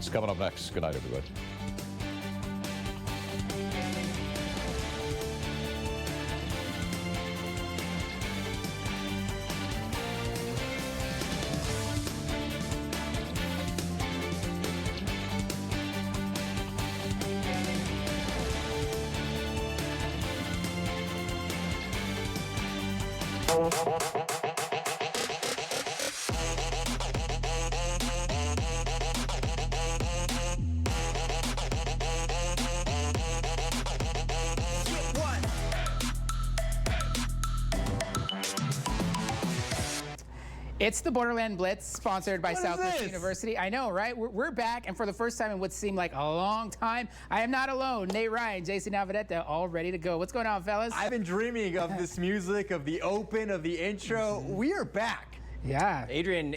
It's coming up next. Good night, everybody. It's the Borderland Blitz, sponsored by Southwest University. I know, right? We're back, and for the first time in what seemed like a long time, I am not alone. Nate Ryan, Jason Navarrete, all ready to go. What's going on, fellas? I've been dreaming of this music, of the open, of the intro. We are back. Yeah, Adrian,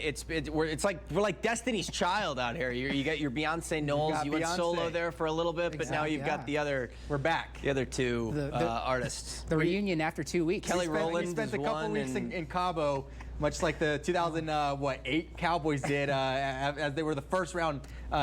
we're like Destiny's Child out here. You got your Beyonce Knowles. You went solo there for a little bit, but now you've got the other. We're back. The other two artists. The reunion after 2 weeks. Kelly Rowland spent a couple weeks in Cabo, much like the 2008 Cowboys did, as they were the first round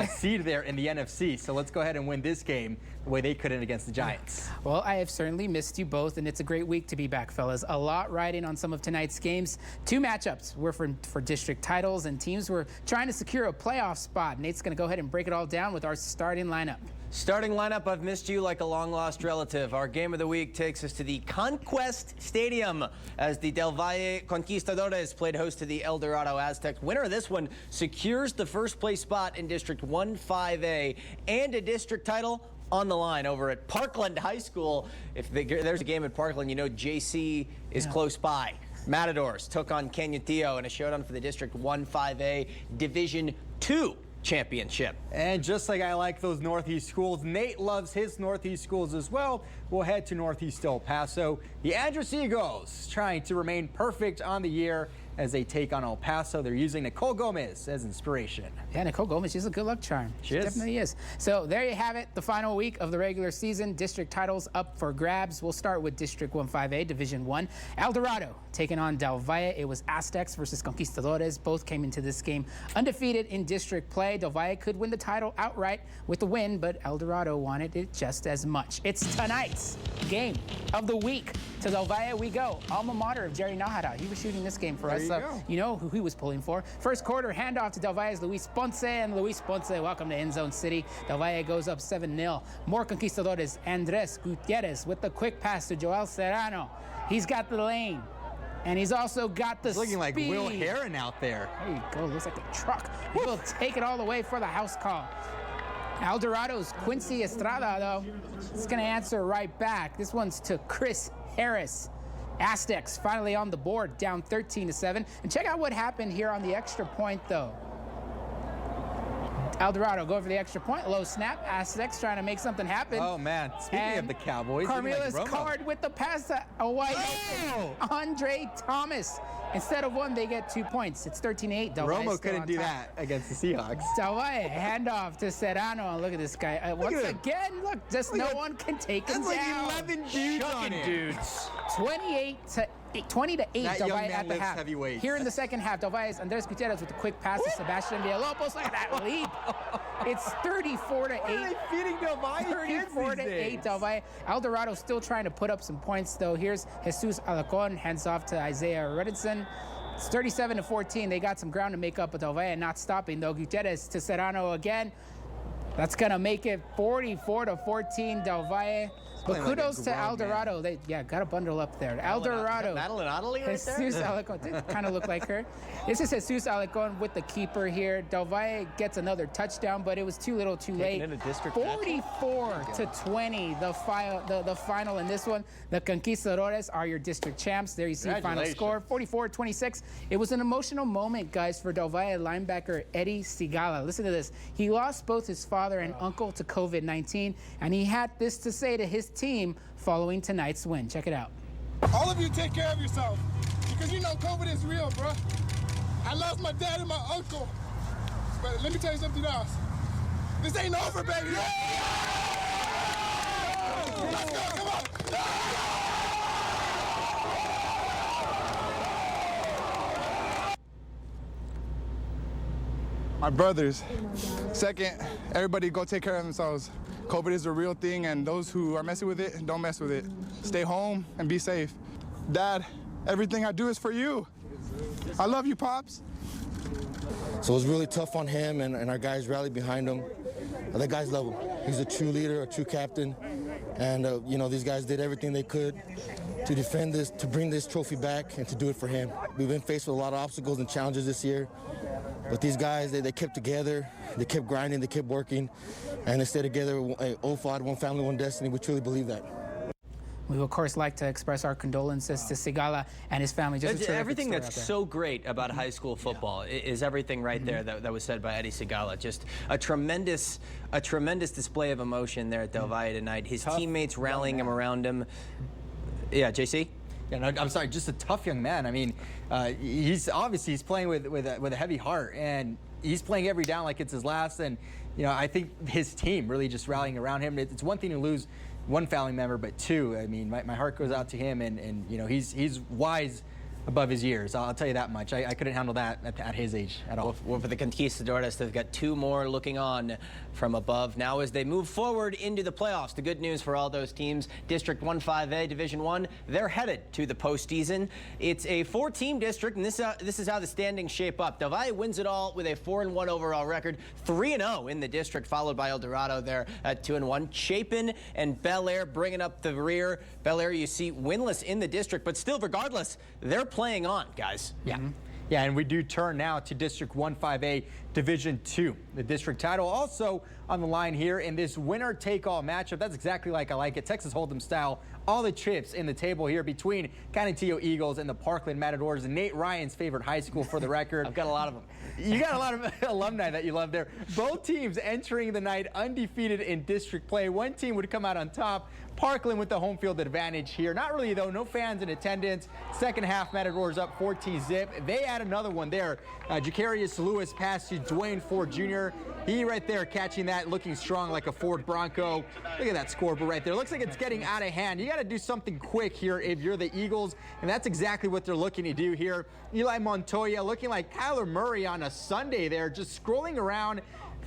seed there in the NFC. So let's go ahead and win this game the way they couldn't against the Giants. Well, I have certainly missed you both, and it's a great week to be back, fellas. A lot riding on some of tonight's games. Two matchups were for district titles, and teams were trying to secure a playoff spot. Nate's going to go ahead and break it all down with our starting lineup. Starting lineup, I've missed you like a long-lost relative. Our game of the week takes us to the Conquest Stadium as the Del Valle Conquistadores played host to the El Dorado Aztecs. Winner of this one secures the first-place spot in District 1-5A and a district title on the line over at Parkland High School. If there's a game at Parkland, you know JC is close by. Matadors took on Canutillo in a showdown for the District 1-5A Division 2 championship. And just like I like those Northeast schools, Nate loves his Northeast schools as well. We'll head to Northeast El Paso. The Andros Eagles trying to remain perfect on the year as they take on El Paso. They're using Nicole Gomez as inspiration. Yeah, Nicole Gomez, she's a good luck charm. She definitely is. So there you have it, the final week of the regular season. District titles up for grabs. We'll start with District 1-5A, Division 1. El Dorado taking on Del Valle. It was Aztecs versus Conquistadores. Both came into this game undefeated in district play. Del Valle could win the title outright with the win, but El Dorado wanted it just as much. It's tonight's game of the week. To Del Valle we go. Alma mater of Jerry Nahara. He was shooting this game for us. You know who he was pulling for. First quarter, handoff to Del Valle's Luis Ponce, and Luis Ponce, welcome to End Zone City. Del Valle goes up 7-0. More Conquistadores. Andres Gutierrez with the quick pass to Joel Serrano. He's got the lane. And he's also got the speed. Looking like Will Heron out there. There you go. Looks like a truck. He'll take it all the way for the house call. El Dorado's Quincy Estrada, though, is going to answer right back. This one's to Chris Harris. Aztecs finally on the board, down 13-7. And check out what happened here on the extra point, though. El Dorado go for the extra point, low snap. Aztecs trying to make something happen. Oh, man. Speaking of the Cowboys, Carmelas Card with the pass to a wide open Andre Thomas. Instead of one, they get 2 points. It's 13-8. Romo couldn't do that against the Seahawks. Del Valle, handoff to Serrano. Look at this guy. Once again, look, just no one can take him down. That's like 11 dudes on it. 20-8 Del Valle at the half. Heavyweights. Here in the second half, Del Valle's Andres Gutierrez with the quick pass to Sebastian Villalobos. Look at that leap. It's 34-8. What are they feeding Del Valle? 34-8 Del Valle. El Dorado still trying to put up some points, though. Here's Jesus Alacon, hands off to Isaiah Redinson. It's 37-14. They got some ground to make up with Del Valle, not stopping, though. Gutierrez to Serrano again. That's going to make it 44-14 Del Valle. But kudos to El Dorado. They got to bundle up there. El Dorado. Madeline Ottilie right there? Jesus Alarcon. Did kind of look like her. This is Jesus Alarcon with the keeper here. Del Valle gets another touchdown, but it was too little too late. 44-20, the final in this one. The Conquistadores are your district champs. There you see final score, 44-26. It was an emotional moment, guys, for Del Valle linebacker Eddie Sigala. Listen to this. He lost both his father and uncle to COVID-19, and he had this to say to his team following tonight's win. Check it out. All of you take care of yourself, because you know COVID is real, bro. I lost my dad and my uncle, but let me tell you something else. This ain't over, baby. Yeah! Let's go, come on. My brothers. Second, everybody go take care of themselves. COVID is a real thing, and those who are messing with it, don't mess with it. Stay home and be safe. Dad, everything I do is for you. I love you, Pops. So it was really tough on him, and our guys rallied behind him. The guys love him. He's a true leader, a true captain, and you know, these guys did everything they could to defend this, to bring this trophy back, and to do it for him. We've been faced with a lot of obstacles and challenges this year, but these guys, they kept together, they kept grinding, they kept working, and they stayed together. OFOD, one family, one destiny. We truly believe that. We would, of course, like to express our condolences to Sigala and his family. Just everything that's so great about high school football is everything right there that was said by Eddie Sigala. Just a tremendous display of emotion there at Del Valle tonight. His teammates rallying him around him. Yeah, JC? Yeah, no, I'm sorry, just a tough young man. I mean, he's playing with a heavy heart, and he's playing every down like it's his last. And you know, I think his team really just rallying around him. It's one thing to lose one family member, but two, I mean, my heart goes out to him, and you know, he's wise above his years. I'll tell you that much. I couldn't handle that at his age at all. Well, for the Conquistadores, they've got two more looking on from above now as they move forward into the playoffs. The good news for all those teams, District 1-5A, Division 1, they're headed to the postseason. It's a 4-team district, and this is how the standings shape up. Del Valle wins it all with a 4-1 overall record, 3-0 in the district, followed by El Dorado there at 2-1. Chapin and Bel Air bringing up the rear. Bel Air, you see, winless in the district, but still, regardless, they're playing on, guys. Yeah. Yeah, and we do turn now to District 1-5A, Division 2. The district title also on the line here in this winner-take-all matchup. That's exactly like I like it. Texas Hold'em style. All the chips in the table here between Canutillo Eagles and the Parkland Matadors. Nate Ryan's favorite high school, for the record. I've got a lot of them. You got a lot of alumni that you love there. Both teams entering the night undefeated in district play. One team would come out on top. Parkland with the home field advantage here. Not really, though. No fans in attendance. Second half, Matadors up 14-zip. They add another one there. Jacarius Lewis pass to Dwayne Ford Jr. He right there catching that, looking strong like a Ford Bronco. Look at that scoreboard right there. Looks like it's getting out of hand. You got to do something quick here if you're the Eagles, and that's exactly what they're looking to do here. Eli Montoya looking like Kyler Murray on a Sunday there, just scrolling around,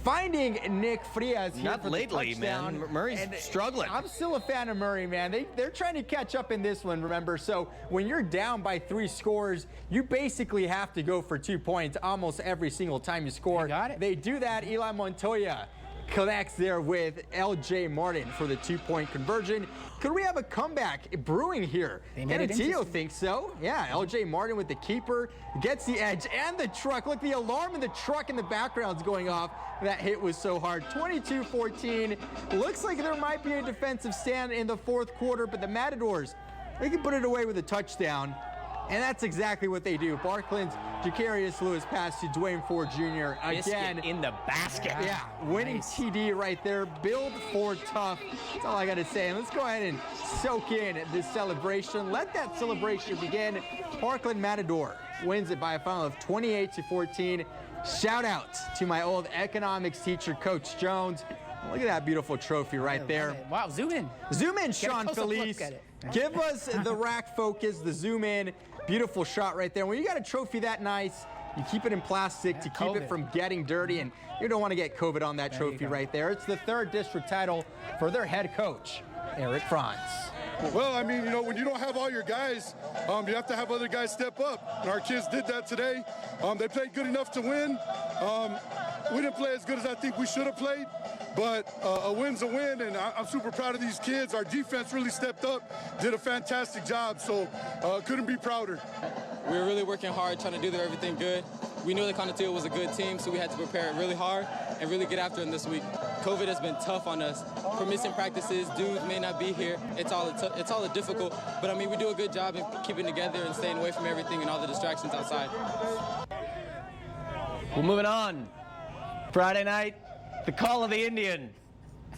finding Nick Frias here. Not for lately, the touchdown. man. Murray's struggling. I'm still a fan of Murray, man. They're trying to catch up in this one, remember? So when you're down by 3 scores, you basically have to go for 2 points almost every single time you score. You got it. They do that. Eli Montoya connects there with L.J. Martin for the 2-point conversion. Could we have a comeback brewing here? Canutillo thinks so. Yeah, L.J. Martin with the keeper, gets the edge and the truck. Look, the alarm in the truck in the background is going off. That hit was so hard. 22-14. Looks like there might be a defensive stand in the fourth quarter, but the Matadors, they can put it away with a touchdown. And that's exactly what they do. Parkland's Jacarius Lewis pass to Dwayne Ford Jr. again. Biscuit in the basket. Yeah, winning TD right there. Build Ford tough. That's all I got to say. And let's go ahead and soak in this celebration. Let that celebration begin. Parkland Matador wins it by a final of 28-14. Shout out to my old economics teacher, Coach Jones. Look at that beautiful trophy right there. Wow, zoom in. Zoom in, Sean Felice. Give us the rack focus, the zoom in. Beautiful shot right there. When you got a trophy that nice, you keep it in plastic to keep it from getting dirty, and you don't want to get COVID on that trophy right there. It's the 3rd district title for their head coach, Eric Franz. Well, I mean, you know, when you don't have all your guys, you have to have other guys step up. And our kids did that today. They played good enough to win. We didn't play as good as I think we should have played, but a win's a win, and I'm super proud of these kids. Our defense really stepped up, did a fantastic job, so couldn't be prouder. We were really working hard, trying to do everything good. We knew that Canutillo was a good team, so we had to prepare it really hard and really get after them this week. COVID has been tough on us. For missing practices, dudes may not be here. It's all difficult, but I mean, we do a good job in keeping together and staying away from everything and all the distractions outside. Well, moving on. Friday night, the call of the Indian.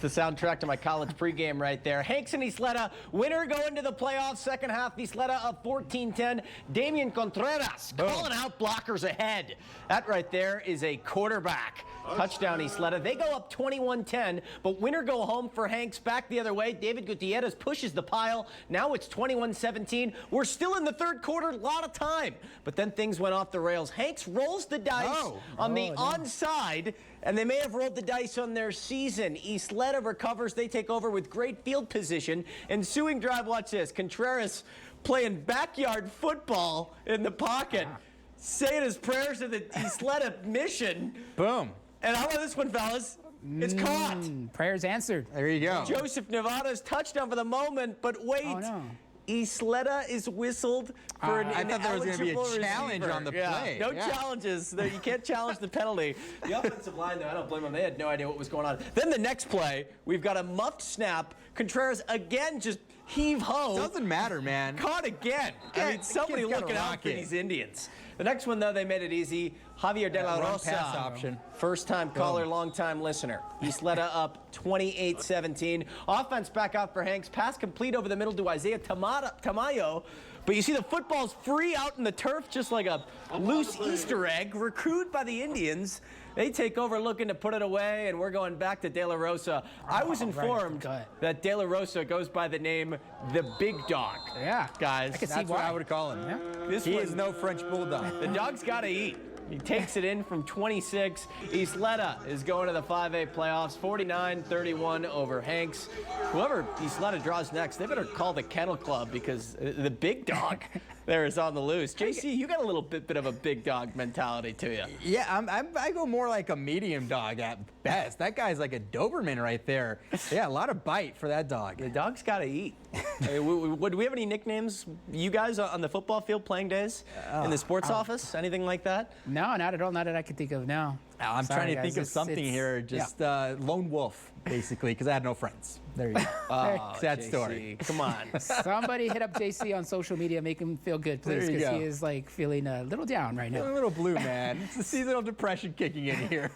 The soundtrack to my college pregame right there. Hanks and Isleta, winner going to the playoffs. Second half, Isleta up 14-10. Damian Contreras calling out blockers ahead. That right there is a quarterback. Touchdown, Isleta. They go up 21-10, but winner go home for Hanks. Back the other way. David Gutierrez pushes the pile. Now it's 21-17. We're still in the third quarter. A lot of time. But then things went off the rails. Hanks rolls the dice on the onside, and they may have rolled the dice on their season. Isleta recovers. They take over with great field position. Ensuing drive, watch this. Contreras playing backyard football in the pocket, saying his prayers to the Isleta mission. Boom. And how about this one, fellas? It's caught. Prayers answered. There you go. Joseph Nevada's touchdown for the moment, but wait. Oh, no. Isleta is whistled for an I thought there was going to be a challenge receiver. on the play. No challenges. You can't challenge the penalty. The offensive line, though, I don't blame them. They had no idea what was going on. Then the next play, we've got a muffed snap. Contreras again just heave-ho. Doesn't matter, man. Caught again. I mean, somebody kid's got a looking out for rocket. these Indians. The next one, though, they made it easy. Javier De La Run Rosa. pass option. First-time caller, long-time listener. Isleta up 28-17. Offense back out for Hanks. Pass complete over the middle to Isaiah Tamayo. But you see the football's free out in the turf, just like a loose Easter egg. Recruited by the Indians. They take over looking to put it away, and we're going back to De La Rosa. I was informed that De La Rosa goes by the name The Big Dog. Yeah. Guys. I can see That's why. what I would call him. Yeah. He is no French bulldog. The dog's got to eat. He takes it in from 26. Isleta is going to the 5A playoffs, 49-31 over Hanks. Whoever Isleta draws next, they better call the Kennel Club because the big dog there is on the loose. JC, you got a little bit of a big dog mentality to you. Yeah, I go more like a medium dog at best. That guy's like a Doberman right there. Yeah, a lot of bite for that dog. The dog's got to eat. Do we have any nicknames, you guys, on the football field playing days? In the sports office? Anything like that? No, not at all. Not that I can think of now. I'm Sorry, trying to guys. think of something here. Just lone wolf, basically, because I had no friends. There you go. Sad story. Come on. Somebody hit up JC on social media, make him feel good, please, There you because go. he is like feeling a little down right A now. little blue, man. It's the seasonal depression kicking in here.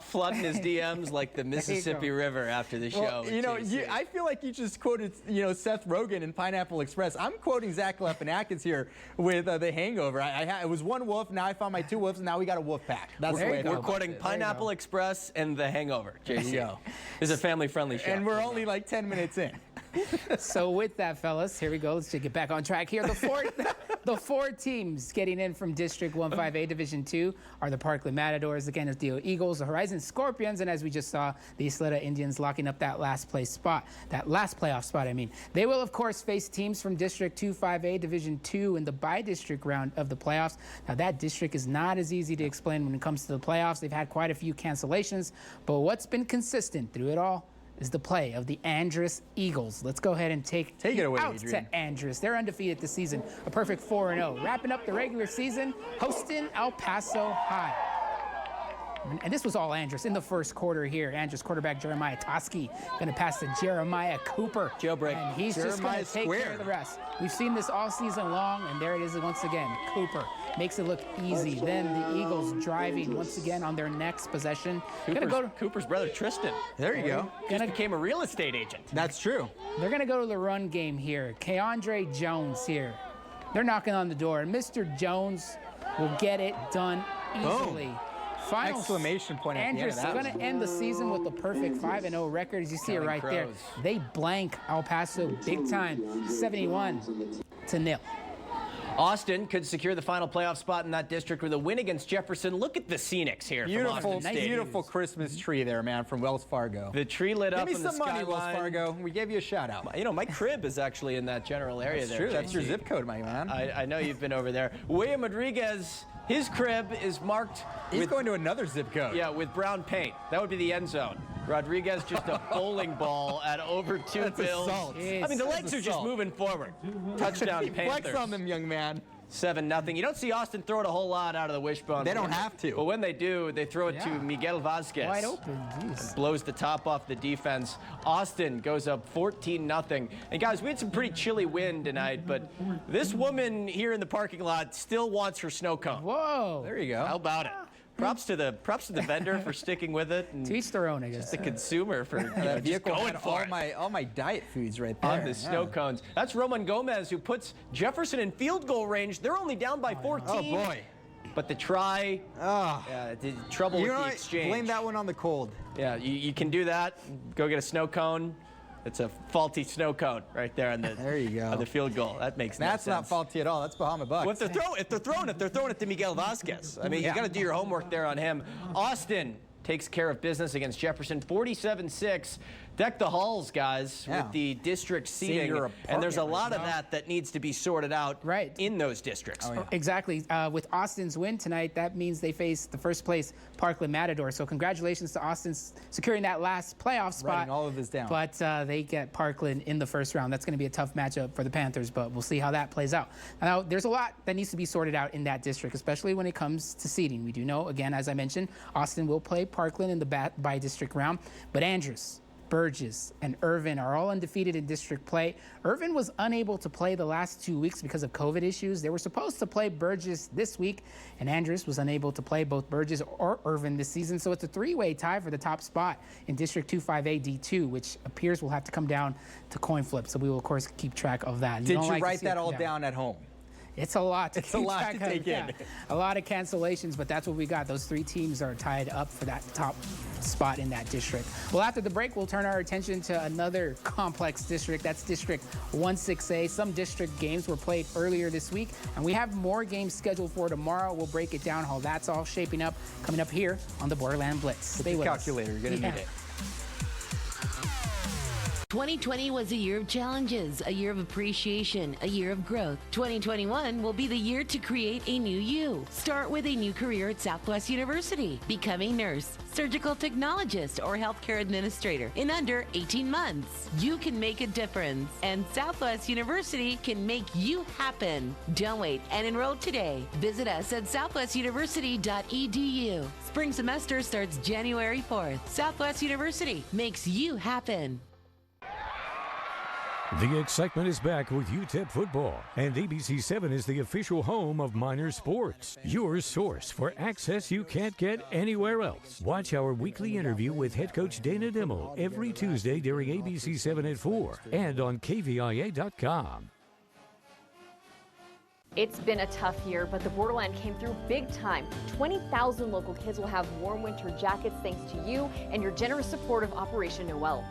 Flooding his DMs like the Mississippi River after the show. Well, you know, I feel like you just quoted, Seth Rogen in Pineapple Express. I'm quoting Zach Galifianakis here with The Hangover. It was one wolf, now I found my two wolves, and now we got a wolf pack. That's the way it We're felt. quoting Pineapple Express and The Hangover, JC. go. This is a family-friendly show. And we're only like 10 minutes in. So with that, fellas, here we go. Let's get back on track here. The four teams getting in from District 1-5A Division 2 are the Parkland Matadors, the Canutillo Eagles, the Horizon Scorpions, and as we just saw, the Isleta Indians locking up that last playoff spot. They will, of course, face teams from District 2-5A Division 2 in the by-district round of the playoffs. Now, that district is not as easy to explain when it comes to the playoffs. They've had quite a few cancellations, but what's been consistent through it all is the play of the Andress Eagles. Let's go ahead and take it away, out Adrian. to Andress. They're undefeated this season, a perfect 4-0. Wrapping up the regular season, hosting El Paso High. And this was all Andress in the first quarter here. Andress quarterback Jeremiah Toski going to pass to Jeremiah Cooper. Jailbreak. And he's just going to take care of the rest. We've seen this all season long, and there it is once again. Cooper makes it look easy. Then the Eagles driving once again on their next possession. Cooper's brother Tristan. There you go. Just became a real estate agent. That's true. They're going to go to the run game here. Keandre Jones here. They're knocking on the door, and Mr. Jones will get it done easily. Boom. Final Exclamation point at the end of Andress that going to end the season with a perfect 5-0 record. As you see it right there. They blank El Paso big time, 71-0. Austin could secure the final playoff spot in that district with a win against Jefferson. Look at the scenics here from Austin State. Beautiful Christmas tree there, man, from Wells Fargo. The tree lit up in the Give me some money, Wells skyline. Fargo. We gave you a shout out. You know, my crib is actually in that general area there. True, that's JC. your zip code, my man. I know you've been over there. William Rodriguez, his crib is marked He's going to another zip code. Yeah, with brown paint. That would be the end zone. Rodriguez just a bowling ball at over 2 That's bills. assault. I mean, the legs are just moving forward. Touchdown Panthers. Flex on them, young man. 7-0. You don't see Austin throw it a whole lot out of the wishbone. They don't have to. But when they do, they throw it to Miguel Vasquez. Wide open, jeez. Blows the top off the defense. Austin goes up 14-0. And guys, we had some pretty chilly wind tonight, but this woman here in the parking lot still wants her snow cone. Whoa. There you go. How about it? Props to the vendor for sticking with it. And to each their own, I guess. the consumer for That vehicle just going had for all my diet foods right there. on the snow cones. That's Roman Gomez, who puts Jefferson in field goal range. They're only down by 14. Oh boy. But the try, trouble with the exchange. Blame that one on the cold. Yeah, you can do that. Go get a snow cone. It's a faulty snow cone right there on the There you go. on the field goal. That makes no That's sense. not faulty at all. That's Bahama Bucks. Well, if they're throwing it to Miguel Vasquez. I mean, you got to do your homework there on him. Austin takes care of business against Jefferson, 47-6. Deck the halls, guys, with the district seating. And there's a lot of that needs to be sorted out in those districts. Oh, yeah. Exactly. With Austin's win tonight, that means they face the first place Parkland Matador. So congratulations to Austin securing that last playoff spot. Writing all of this down. But they get Parkland in the first round. That's going to be a tough matchup for the Panthers, but we'll see how that plays out. Now, there's a lot that needs to be sorted out in that district, especially when it comes to seeding. We do know, again, as I mentioned, Austin will play Parkland in the by-district round, but Andrews, Burgess, and Irvin are all undefeated in district play. Irvin was unable to play the last 2 weeks because of COVID issues. They were supposed to play Burgess this week, and Andrews was unable to play both Burgess or Irvin this season. So it's a three-way tie for the top spot in District 2-5A D2, which appears will have to come down to coin flip. So we will, of course, keep track of that. Did you write that all down at home? It's a lot to It's a lot to take in. Yeah. A lot of cancellations, but that's what we got. Those three teams are tied up for that top spot in that district. Well, after the break, we'll turn our attention to another complex district. That's District 1-6A. Some district games were played earlier this week, and we have more games scheduled for tomorrow. We'll break it down, how that's all shaping up, coming up here on the Borderland Blitz. Stay with us. Calculator, you're going to need it. 2020 was a year of challenges, a year of appreciation, a year of growth. 2021 will be the year to create a new you. Start with a new career at Southwest University. Become a nurse, surgical technologist, or healthcare administrator in under 18 months. You can make a difference, and Southwest University can make you happen. Don't wait and enroll today. Visit us at southwestuniversity.edu. Spring semester starts January 4th. Southwest University makes you happen. The excitement is back with UTEP football, and ABC7 is the official home of Minor Sports, your source for access you can't get anywhere else. Watch our weekly interview with head coach Dana Dimmel every Tuesday during ABC7 at 4 and on KVIA.com. It's been a tough year, but the Borderland came through big time. 20,000 local kids will have warm winter jackets thanks to you and your generous support of Operation Noel.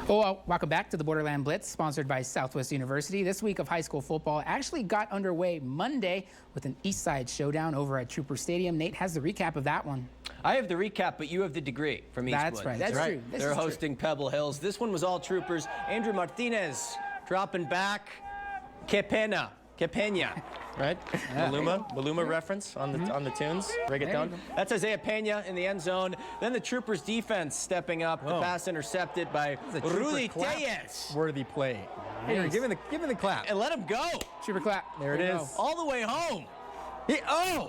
Well, welcome back to the Borderland Blitz, sponsored by Southwest University. This week of high school football actually got underway Monday with an East Side showdown over at Trooper Stadium. Nate has the recap of that one. I have the recap, but you have the degree from Eastwood. That's right. That's true. They're hosting Pebble Hills. This one was all Troopers. Andrew Martinez dropping back. Quepena, right? Maluma reference on the tunes. Reggaeton. That's Isaiah Pena in the end zone. Then the Troopers defense stepping up. The pass intercepted by Rudy Tellez. Worthy play. Here, give him the clap. And let him go. Trooper clap. There it is. All the way home.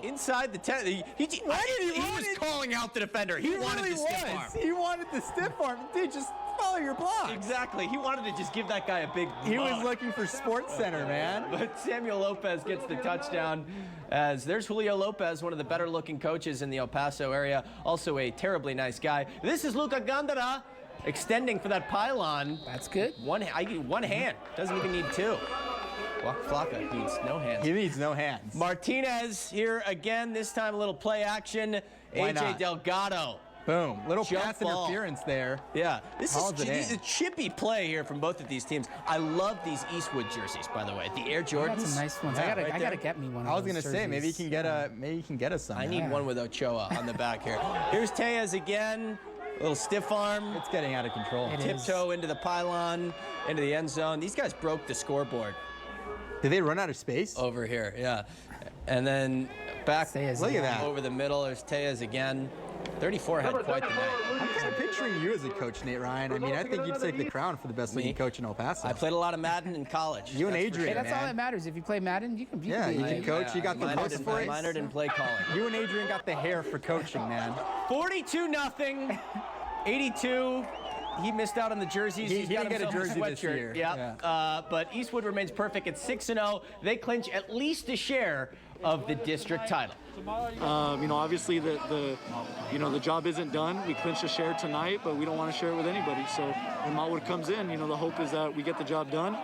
Inside the 10. He was calling out the defender. He wanted really the stiff arm. He wanted the stiff arm. Dude, just follow your block. Exactly. He wanted to just give that guy a big He was looking for Sports Center, man. But Samuel Lopez gets the touchdown, as there's Julio Lopez, one of the better looking coaches in the El Paso area. Also a terribly nice guy. This is Luca Gandara extending for that pylon. That's good. One hand. Doesn't even need two. Flocka needs no hands. He needs no hands. Martinez here again, this time a little play action. Why AJ not? Delgado. Boom. Little Jump pass ball. interference there. Yeah. This Hauls it is in. a chippy play here from both of these teams. I love these Eastwood jerseys, by the way. The Air Jordans. Got some nice ones. Yeah, I gotta get me one. I was going gonna to say maybe you can get us some. I need one with Ochoa on the back here. Here's Tellez again. A little stiff arm. It's getting out of control. Tiptoe into the pylon, into the end zone. These guys broke the scoreboard. Did they run out of space? Over here, yeah. And then back Look at that. over the middle. There's Tellez again. 34 had quite the night. I'm kind of picturing you as a coach, Nate Ryan. I mean, I think you'd take the crown for the best looking coach in El Paso. I played a lot of Madden in college. You and Adrian, Hey, that's all man. that matters. If you play Madden, you can be. Yeah, you can coach. You got the looks for it. Minored in play calling. You and Adrian got the hair for coaching, man. 42-0. 82. He missed out on the jerseys. He got didn't get a himself jersey this sweatshirt. year. Yeah. But Eastwood remains perfect at 6-0. They clinch at least a share of the district title? Obviously the job isn't done. We clinched a share tonight, but we don't want to share it with anybody. So when Montwood comes in, the hope is that we get the job done.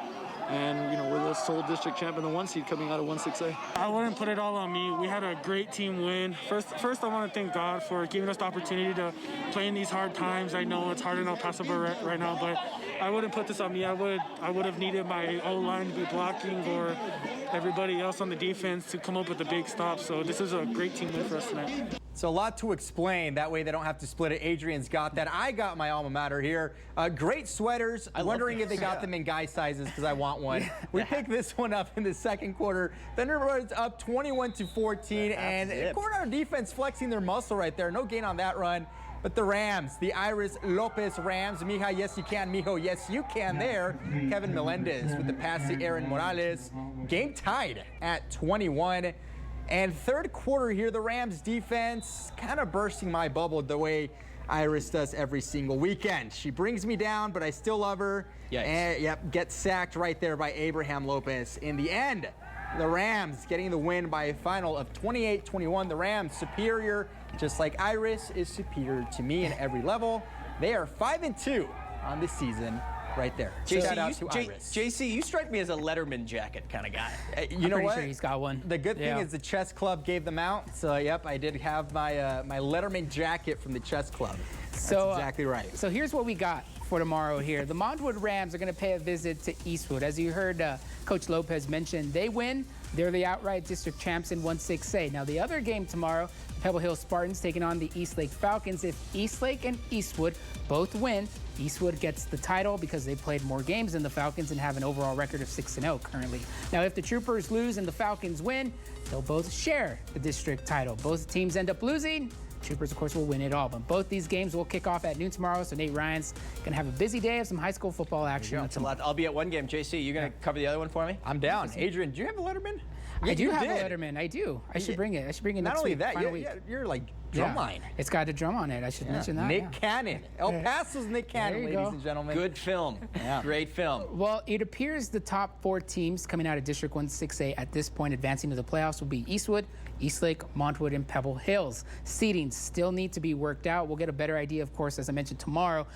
And, we're the sole district champion, the 1 seed coming out of 1-6A. I wouldn't put it all on me. We had a great team win. First I want to thank God for giving us the opportunity to play in these hard times. I know it's hard in El Paso right now, but I wouldn't put this on me. I would have needed my O-line to be blocking or everybody else on the defense to come up with a big stop. So this is a great team win for us tonight. So a lot to explain. That way they don't have to split it. Adrian's got that. I got my alma mater here. Great sweaters. I'm wondering if they got them in guy sizes because I want one. We picked this one up in the second quarter. Thunderbirds up 21-14, and Coronado defense flexing their muscle right there. No gain on that run. But the Rams, the Iris Lopez Rams, Mija, yes you can, Mijo, yes you can there. Kevin Melendez with the pass to Aaron Morales. Game tied at 21. And third quarter here, the Rams defense kind of bursting my bubble the way Iris does every single weekend. She brings me down, but I still love her. Yes. And gets sacked right there by Abraham Lopez. In the end, the Rams getting the win by a final of 28-21. The Rams superior, just like Iris is superior to me in every level. They are 5-2 on this season. Right there. Shout out to Iris. JC, you strike me as a Letterman jacket kind of guy. You know what? Sure he's got one. The good thing is the chess club gave them out. So, yep, I did have my my Letterman jacket from the chess club. That's exactly right. So here's what we got for tomorrow here. The Montwood Rams are going to pay a visit to Eastwood. As you heard Coach Lopez mention, they win. They're the outright district champs in 1-6A. Now, the other game tomorrow, Pebble Hill Spartans taking on the Eastlake Falcons. If Eastlake and Eastwood both win, Eastwood gets the title because they played more games than the Falcons and have an overall record of 6-0 currently. Now, if the Troopers lose and the Falcons win, they'll both share the district title. Both teams end up losing. Troopers, of course, will win it all. But both these games will kick off at noon tomorrow, so Nate Ryan's going to have a busy day of some high school football action. That's a lot. I'll be at one game. JC, you going to cover the other one for me? I'm down. Adrian, do you have a Letterman? I do have a Letterman. I do. I should bring it. I should bring it next week. Not only that, you're like drumline. It's got a drum on it. I should mention that. Nick Cannon. El Paso's Nick Cannon, ladies and gentlemen. Good film. Great film. Well, it appears the top 4 teams coming out of District 1-6A at this point advancing to the playoffs will be Eastwood, Eastlake, Montwood, and Pebble Hills. Seedings still need to be worked out. We'll get a better idea, of course, as I mentioned, tomorrow.